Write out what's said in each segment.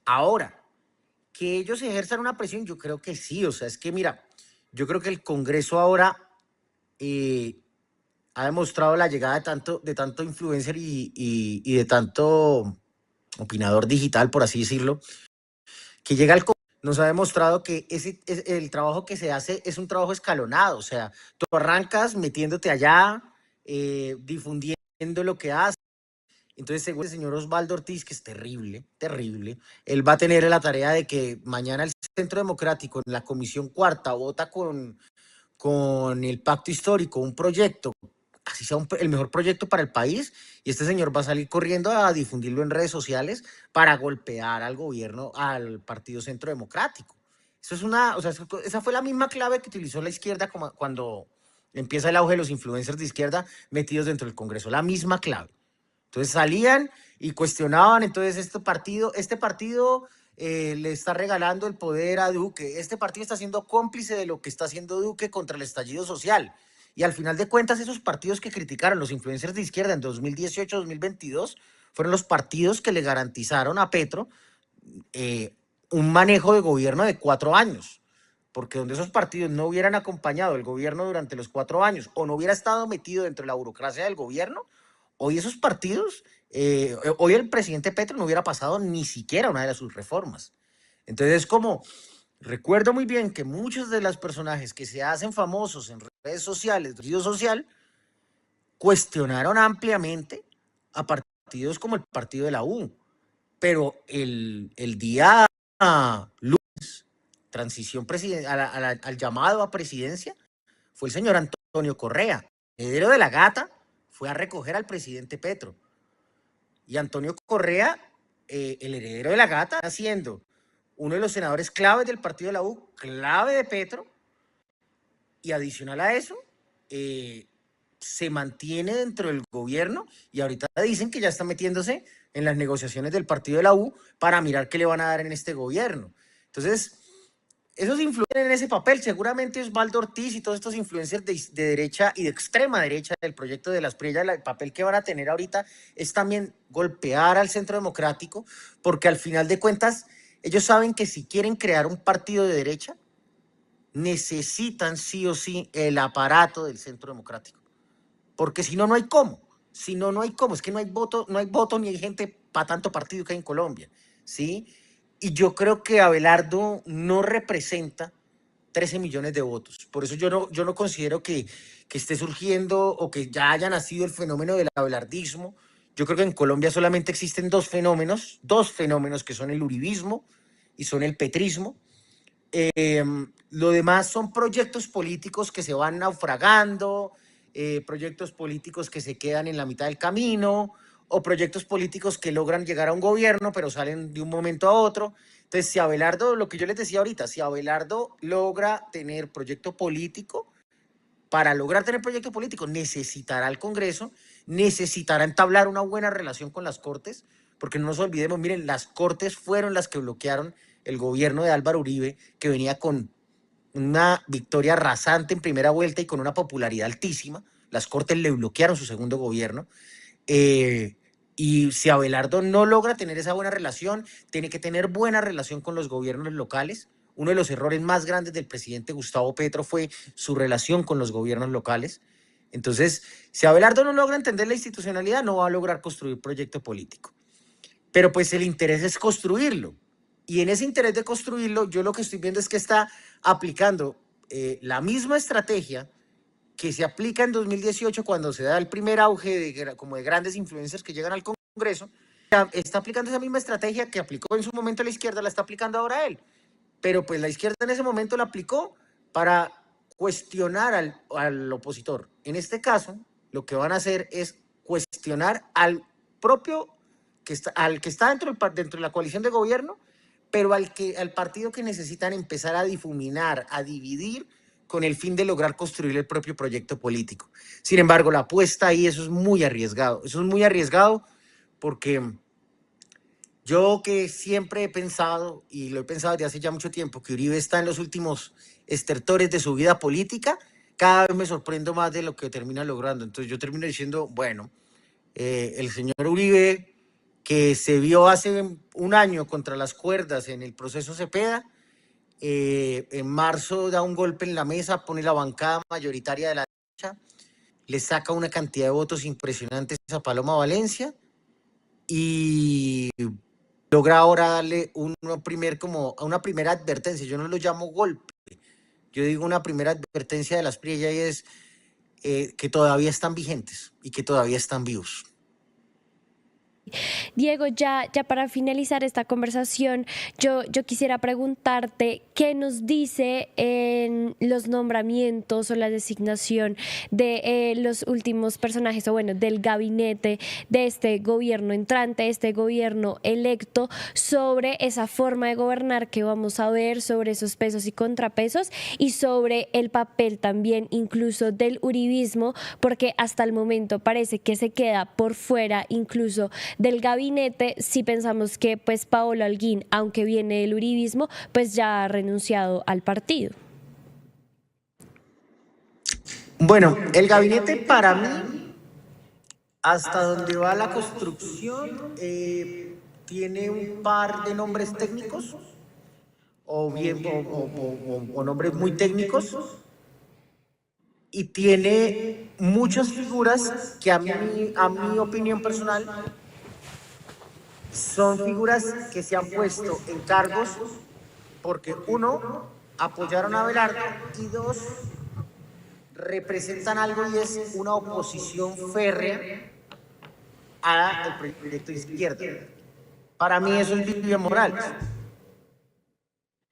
Ahora, que ellos ejerzan una presión, yo creo que sí, o sea, es que mira, yo creo que el Congreso ahora eh, ha demostrado la llegada de tanto influencer y de tanto opinador digital, por así decirlo, que llega al Congreso, nos ha demostrado que el trabajo que se hace es un trabajo escalonado, o sea, tú arrancas metiéndote allá, difundiendo lo que haces. Entonces, según el señor Osvaldo Ortiz, que es terrible, terrible, él va a tener la tarea de que mañana el Centro Democrático en la Comisión Cuarta vota con el Pacto Histórico un proyecto, así sea el mejor proyecto para el país, y este señor va a salir corriendo a difundirlo en redes sociales para golpear al gobierno, al Partido Centro Democrático. Eso es una, o sea, esa fue la misma clave que utilizó la izquierda cuando empieza el auge de los influencers de izquierda metidos dentro del Congreso, la misma clave. Entonces salían y cuestionaban, entonces este partido le está regalando el poder a Duque, este partido está siendo cómplice de lo que está haciendo Duque contra el estallido social. Y al final de cuentas, esos partidos que criticaron los influencers de izquierda en 2018-2022 fueron los partidos que le garantizaron a Petro eh, un manejo de gobierno de 4 años. Porque donde esos partidos no hubieran acompañado el gobierno durante los 4 años o no hubiera estado metido dentro de la burocracia del gobierno, hoy esos partidos, hoy el presidente Petro no hubiera pasado ni siquiera una de sus reformas. Entonces, como recuerdo muy bien que muchos de los personajes que se hacen famosos en redes sociales, de social, cuestionaron ampliamente a partidos como el partido de la U. Pero el día lunes, transición al llamado a presidencia, fue el señor Antonio Correa, heredero de la Gata, fue a recoger al presidente Petro. Y Antonio Correa, el heredero de la Gata, siendo uno de los senadores claves del partido de la U, clave de Petro, y adicional a eso, se mantiene dentro del gobierno y ahorita dicen que ya está metiéndose en las negociaciones del partido de la U para mirar qué le van a dar en este gobierno. Entonces, esos influyen en ese papel. Seguramente Osvaldo Ortiz y todos estos influencers de derecha y de extrema derecha del proyecto de las Priellas, el papel que van a tener ahorita es también golpear al Centro Democrático, porque al final de cuentas, ellos saben que si quieren crear un partido de derecha, necesitan sí o sí el aparato del Centro Democrático. Porque si no, no hay cómo. Si no, no hay cómo. Es que no hay voto ni hay gente para tanto partido que hay en Colombia. ¿Sí? Y yo creo que Abelardo no representa 13 millones de votos. Por eso yo no considero que esté surgiendo o que ya haya nacido el fenómeno del abelardismo. Yo creo que en Colombia solamente existen dos fenómenos que son el uribismo y son el petrismo. Lo demás son proyectos políticos que se van naufragando, proyectos políticos que se quedan en la mitad del camino, o proyectos políticos que logran llegar a un gobierno, pero salen de un momento a otro. Entonces, si Abelardo, lo que yo les decía ahorita, si Abelardo logra tener proyecto político, para lograr tener proyecto político necesitará el Congreso, necesitará entablar una buena relación con las Cortes, porque no nos olvidemos, miren, las Cortes fueron las que bloquearon el gobierno de Álvaro Uribe, que venía con una victoria rasante en primera vuelta y con una popularidad altísima. Las Cortes le bloquearon su segundo gobierno. Y si Abelardo no logra tener esa buena relación, tiene que tener buena relación con los gobiernos locales. Uno de los errores más grandes del presidente Gustavo Petro fue su relación con los gobiernos locales. Entonces, si Abelardo no logra entender la institucionalidad, no va a lograr construir proyecto político. Pero pues el interés es construirlo. Y en ese interés de construirlo, yo lo que estoy viendo es que está aplicando la misma estrategia que se aplica en 2018 cuando se da el primer auge como de grandes influencers que llegan al Congreso. Está aplicando esa misma estrategia que aplicó en su momento la izquierda, la está aplicando ahora él. Pero pues la izquierda en ese momento la aplicó para cuestionar al opositor. En este caso, lo que van a hacer es cuestionar al propio al que está dentro de la coalición de gobierno, pero al partido que necesitan empezar a difuminar, a dividir, con el fin de lograr construir el propio proyecto político. Sin embargo, la apuesta ahí, eso es muy arriesgado. Eso es muy arriesgado porque yo que siempre he pensado, y lo he pensado desde hace ya mucho tiempo, que Uribe está en los últimos estertores de su vida política, cada vez me sorprendo más de lo que termina logrando. Entonces yo termino diciendo, bueno, el señor Uribe, que se vio hace un año contra las cuerdas en el proceso Cepeda. En marzo da un golpe en la mesa, pone la bancada mayoritaria de la derecha, le saca una cantidad de votos impresionantes a Paloma Valencia y logra ahora darle una primera advertencia. Yo no lo llamo golpe, yo digo una primera advertencia de las PRI, y es que todavía están vigentes y que todavía están vivos. Diego, ya para finalizar esta conversación, yo quisiera preguntarte qué nos dice en los nombramientos o la designación de los últimos personajes, o bueno, del gabinete de este gobierno entrante, este gobierno electo, sobre esa forma de gobernar que vamos a ver, sobre esos pesos y contrapesos y sobre el papel también incluso del uribismo, porque hasta el momento parece que se queda por fuera incluso del gabinete, si pensamos que pues Paola Holguín, aunque viene del uribismo, pues ya ha renunciado al partido. Bueno, el gabinete para mí, hasta donde va la construcción, tiene un par de nombres técnicos o nombres muy técnicos, y tiene muchas figuras que a mi opinión personal son figuras que se han puesto en cargos porque, uno, apoyaron a Abelardo, y dos, representan algo, y es una oposición férrea al proyecto de izquierda. Para mí eso es Vivian Morales.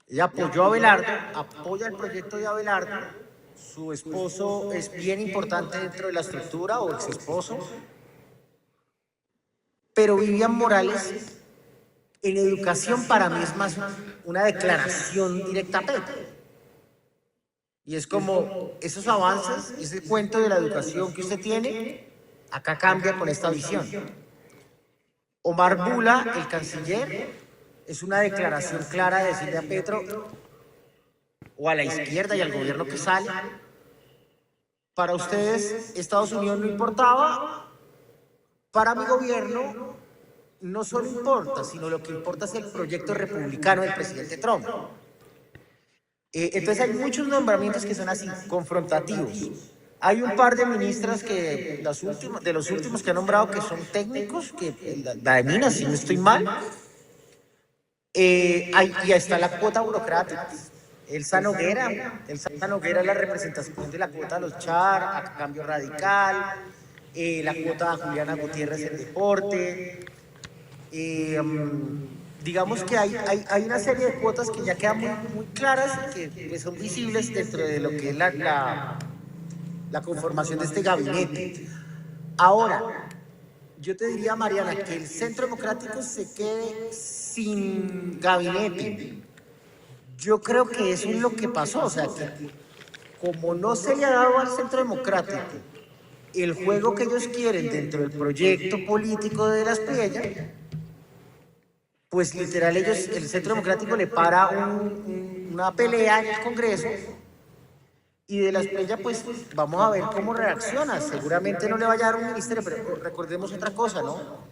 Ella apoyó a Abelardo, apoya el proyecto de Abelardo, su esposo es bien importante dentro de la estructura, o ex esposo, pero Vivian Morales en educación para mí es más una declaración directa a Petro. Y es como esos avances, ese cuento de la educación que usted tiene, acá cambia con esta visión. Omar Bula, el canciller, es una declaración clara de decirle a Petro o a la izquierda y al gobierno que sale: para ustedes Estados Unidos no importaba, para mi gobierno no solo importa, sino lo que importa es el proyecto republicano del presidente Trump. Entonces hay muchos nombramientos que son así, confrontativos. Hay un par de ministras que, de los últimos que ha nombrado, que son técnicos, que la de Minas, si no estoy mal. Y ahí está la cuota burocrática. Elsa Noguera es la representación de la cuota de los Char, a Cambio Radical, la cuota de Juliana Gutiérrez en deporte. Digamos que hay una serie de cuotas que ya quedan muy claras, que son visibles dentro de lo que es la conformación de este gabinete. Ahora, yo te diría, Mariana, que el Centro Democrático se quede sin gabinete. Yo creo que eso es lo que pasó, o sea, que como no se le ha dado al Centro Democrático el juego que ellos quieren dentro del proyecto político de las Priella, pues literal el Centro Democrático le para una pelea en el Congreso, y de las Priella pues vamos a ver cómo reacciona. Seguramente no le vaya a dar un ministerio, pero recordemos otra cosa, ¿no?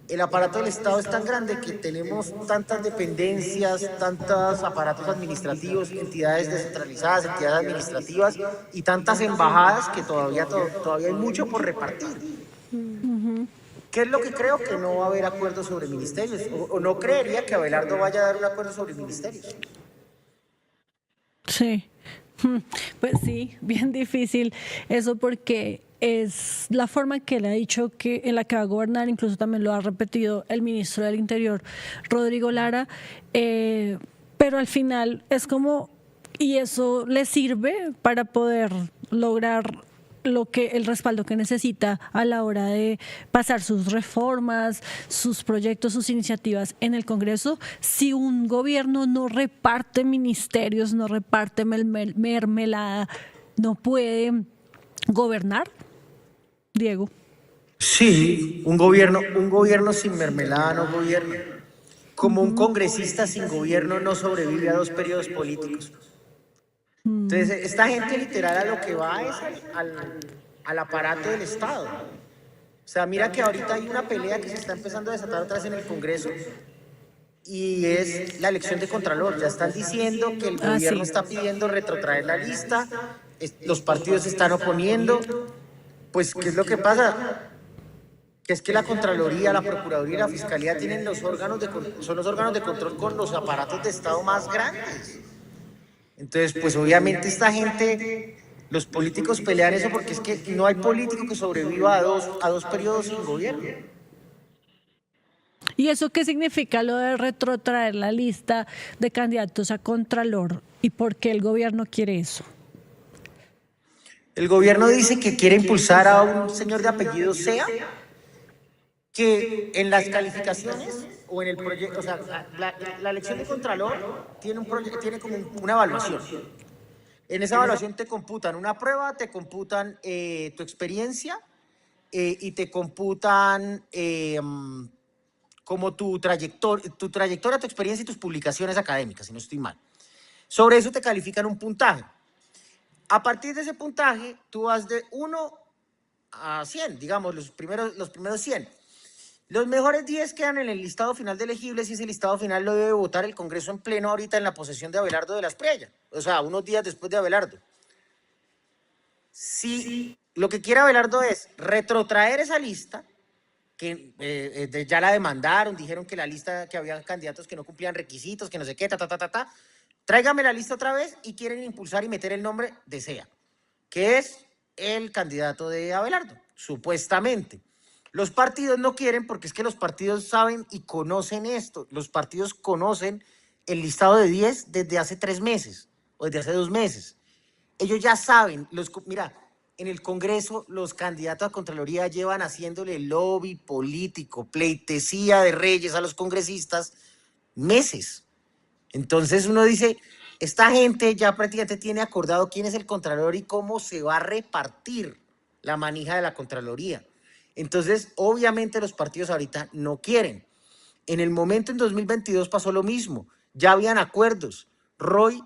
El aparato del Estado es tan grande que tenemos tantas dependencias, tantos aparatos administrativos, entidades descentralizadas, entidades administrativas y tantas embajadas, que todavía hay mucho por repartir. ¿Qué es lo que creo? Que no va a haber acuerdos sobre ministerios, o no creería que Abelardo vaya a dar un acuerdo sobre ministerios. Sí, pues sí, bien difícil eso, porque es la forma que él ha dicho en la que va a gobernar. Incluso también lo ha repetido el ministro del Interior, Rodrigo Lara, pero al final es como, y eso le sirve para poder lograr el respaldo que necesita a la hora de pasar sus reformas, sus proyectos, sus iniciativas en el Congreso. Si un gobierno no reparte ministerios, no reparte mermelada, no puede gobernar. Diego. Sí, un gobierno sin mermelada no gobierna. Como un congresista sin gobierno no sobrevive a 2 periodos políticos. Entonces, esta gente literal a lo que va es al aparato del Estado. O sea, mira que ahorita hay una pelea que se está empezando a desatar otra vez en el Congreso y es la elección de Contralor. Ya están diciendo que el gobierno está pidiendo retrotraer la lista, los partidos se están oponiendo. Pues, ¿qué es lo que pasa? Que es que la Contraloría, la Procuraduría y la Fiscalía tienen son los órganos de control con los aparatos de Estado más grandes. Entonces, pues obviamente esta gente, los políticos pelean eso porque es que no hay político que sobreviva a dos periodos sin gobierno. ¿Y eso qué significa lo de retrotraer la lista de candidatos a Contralor? ¿Y por qué el gobierno quiere eso? El gobierno dice que quiere impulsar a un señor de apellido Sea, que en las calificaciones o en el proyecto, o sea, la elección de Contralor tiene como una evaluación. En esa evaluación te computan una prueba, te computan tu experiencia y te computan como tu trayectoria, tu experiencia y tus publicaciones académicas, si no estoy mal. Sobre eso te califican un puntaje. A partir de ese puntaje, tú vas de 1 a 100, digamos, los primeros 100. Los mejores 10 quedan en el listado final de elegibles y ese listado final lo debe votar el Congreso en pleno ahorita en la posesión de Abelardo de la Espriella, o sea, unos días después de Abelardo. Si lo que quiere Abelardo es retrotraer esa lista, que ya la demandaron, dijeron que la lista, que había candidatos que no cumplían requisitos, que no sé qué, tráigame la lista otra vez y quieren impulsar y meter el nombre de Sea, que es el candidato de Abelardo, supuestamente. Los partidos no quieren porque es que los partidos saben y conocen esto. Los partidos conocen el listado de 10 desde hace 3 meses o desde hace 2 meses. Ellos ya saben, mira, en el Congreso los candidatos a Contraloría llevan haciéndole lobby político, pleitesía de reyes a los congresistas meses. Entonces uno dice, esta gente ya prácticamente tiene acordado quién es el Contralor y cómo se va a repartir la manija de la Contraloría. Entonces, obviamente los partidos ahorita no quieren. En el momento en 2022 pasó lo mismo. Ya habían acuerdos. Roy,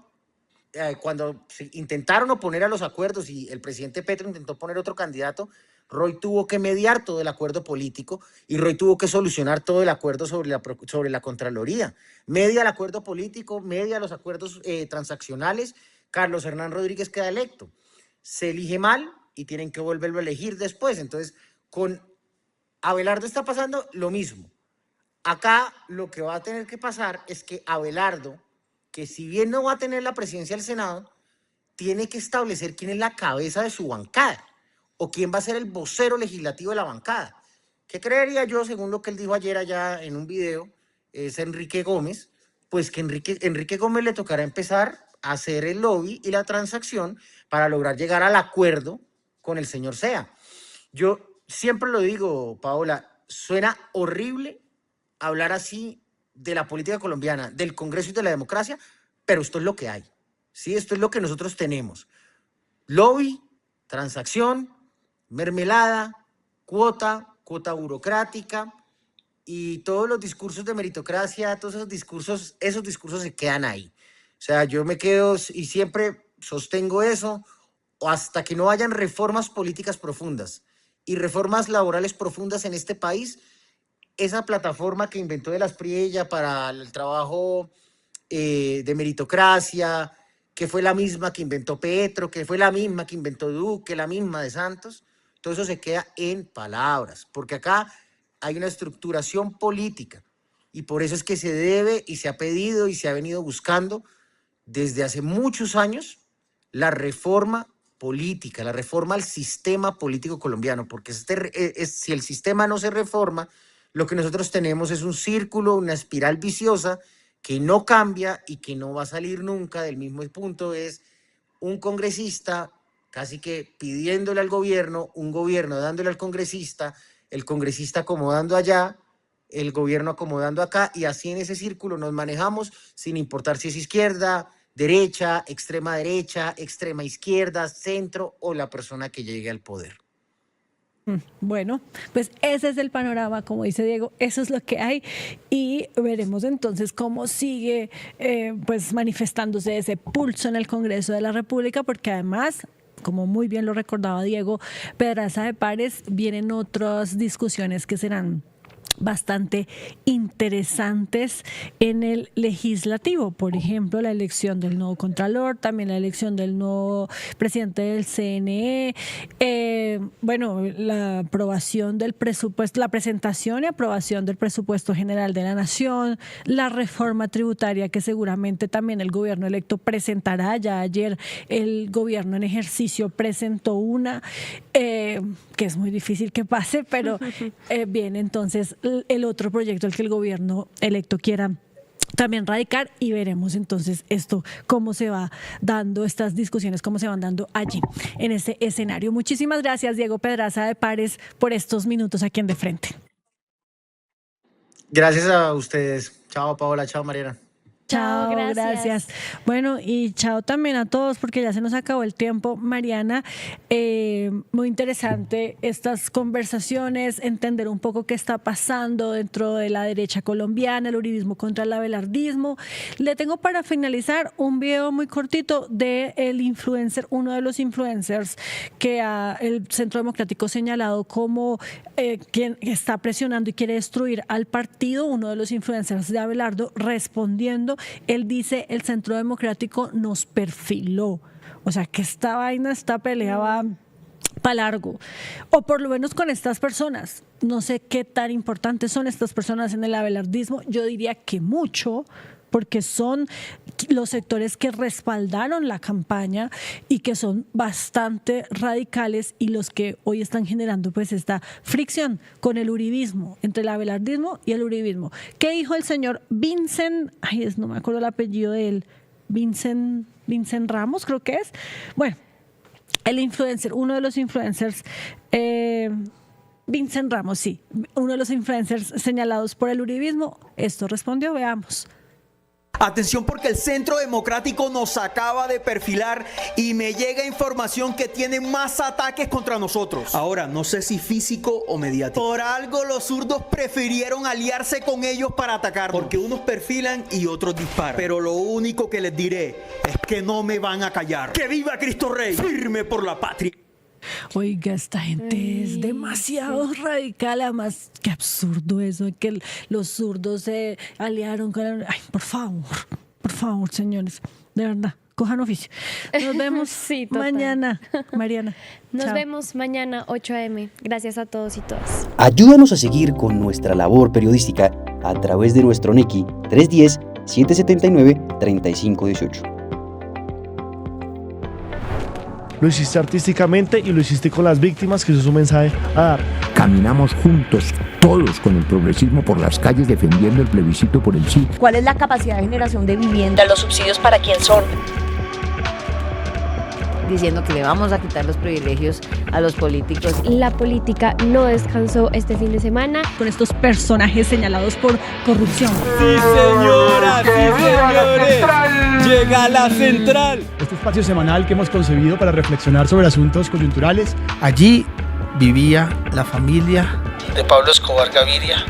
cuando se intentaron oponer a los acuerdos y el presidente Petro intentó poner otro candidato, Roy tuvo que mediar todo el acuerdo político y Roy tuvo que solucionar todo el acuerdo sobre la Contraloría. Media el acuerdo político, media los acuerdos transaccionales. Carlos Hernán Rodríguez queda electo. Se elige mal y tienen que volverlo a elegir después. Entonces, con Abelardo está pasando lo mismo. Acá lo que va a tener que pasar es que Abelardo, que si bien no va a tener la presidencia del Senado, tiene que establecer quién es la cabeza de su bancada o quién va a ser el vocero legislativo de la bancada. ¿Qué creería yo, según lo que él dijo ayer allá en un video, es Enrique Gómez? Pues que Enrique Gómez le tocará empezar a hacer el lobby y la transacción para lograr llegar al acuerdo con el señor Sea. Yo siempre lo digo, Paola, suena horrible hablar así de la política colombiana, del Congreso y de la democracia, pero esto es lo que hay. ¿Sí? Esto es lo que nosotros tenemos. Lobby, transacción, mermelada, cuota burocrática y todos los discursos de meritocracia, todos esos discursos se quedan ahí. O sea, yo me quedo y siempre sostengo eso, o hasta que no hayan reformas políticas profundas y reformas laborales profundas en este país, esa plataforma que inventó de la Espriella para el trabajo de meritocracia, que fue la misma que inventó Petro, que fue la misma que inventó Duque, la misma de Santos, todo eso se queda en palabras, porque acá hay una estructuración política y por eso es que se debe y se ha pedido y se ha venido buscando desde hace muchos años la reforma política, la reforma al sistema político colombiano, porque si el sistema no se reforma, lo que nosotros tenemos es un círculo, una espiral viciosa que no cambia y que no va a salir nunca del mismo punto. Es un congresista casi que pidiéndole al gobierno, un gobierno dándole al congresista, el congresista acomodando allá, el gobierno acomodando acá, y así en ese círculo nos manejamos sin importar si es izquierda, derecha, extrema izquierda, centro o la persona que llegue al poder. Bueno, pues ese es el panorama, como dice Diego, eso es lo que hay y veremos entonces cómo sigue pues manifestándose ese pulso en el Congreso de la República, porque además como muy bien lo recordaba Diego Pedraza de Páez, vienen otras discusiones que serán bastante interesantes en el legislativo. Por ejemplo, la elección del nuevo Contralor, también la elección del nuevo presidente del CNE, la aprobación del presupuesto, la presentación y aprobación del presupuesto general de la Nación, la reforma tributaria que seguramente también el gobierno electo presentará. Ya ayer el gobierno en ejercicio presentó una que es muy difícil que pase, pero viene entonces el otro proyecto al que el gobierno electo quiera también radicar, y veremos entonces esto, cómo se va dando estas discusiones, cómo se van dando allí en ese escenario. Muchísimas gracias, Diego Pedraza de Páez, por estos minutos aquí en De Frente. Gracias a ustedes. Chao, Paola. Chao, Mariana. Chao, gracias. Bueno, y chao también a todos, porque ya se nos acabó el tiempo. Mariana, muy interesante estas conversaciones, entender un poco qué está pasando dentro de la derecha colombiana, el uribismo contra el abelardismo. Le tengo para finalizar un video muy cortito de el influencer, uno de los influencers que el Centro Democrático ha señalado como quien está presionando y quiere destruir al partido, uno de los influencers de Abelardo, respondiendo. Él dice: el Centro Democrático nos perfiló. O sea, que esta vaina, esta pelea va para largo. O por lo menos con estas personas. No sé qué tan importantes son estas personas en el abelardismo. Yo diría que mucho, porque son los sectores que respaldaron la campaña y que son bastante radicales, y los que hoy están generando pues esta fricción con el uribismo, entre el abelardismo y el uribismo. ¿Qué dijo el señor Vincent? No me acuerdo el apellido de él. Vincent Ramos, creo que es. Bueno, el influencer, uno de los influencers, Vincent Ramos, sí, uno de los influencers señalados por el uribismo, esto respondió, veamos. Atención, porque el Centro Democrático nos acaba de perfilar y me llega información que tiene más ataques contra nosotros. Ahora, no sé si físico o mediático. Por algo los zurdos prefirieron aliarse con ellos para atacarnos. Porque unos perfilan y otros disparan. Pero lo único que les diré es que no me van a callar. ¡Que viva Cristo Rey! ¡Firme por la patria! Oiga, esta gente es demasiado radical. Además, qué absurdo eso de que los zurdos se aliaron con el... Ay, por favor, señores, de verdad, cojan oficio. Nos vemos sí, mañana, Mariana. Nos Chao. vemos mañana 8 a.m. Gracias a todos y todas. Ayúdanos a seguir con nuestra labor periodística a través de nuestro NECI 310-779-3518. Lo hiciste artísticamente y lo hiciste con las víctimas, que eso es un mensaje a dar. Caminamos juntos, todos con el progresismo por las calles defendiendo el plebiscito por el sí. ¿Cuál es la capacidad de generación de vivienda? ¿Los subsidios para quién son? Diciendo que le vamos a quitar los privilegios a los políticos. La política no descansó este fin de semana. Con estos personajes señalados por corrupción. Sí, señora, sí, señores. Llega la central. Este espacio semanal que hemos concebido para reflexionar sobre asuntos coyunturales. Allí vivía la familia de Pablo Escobar Gaviria.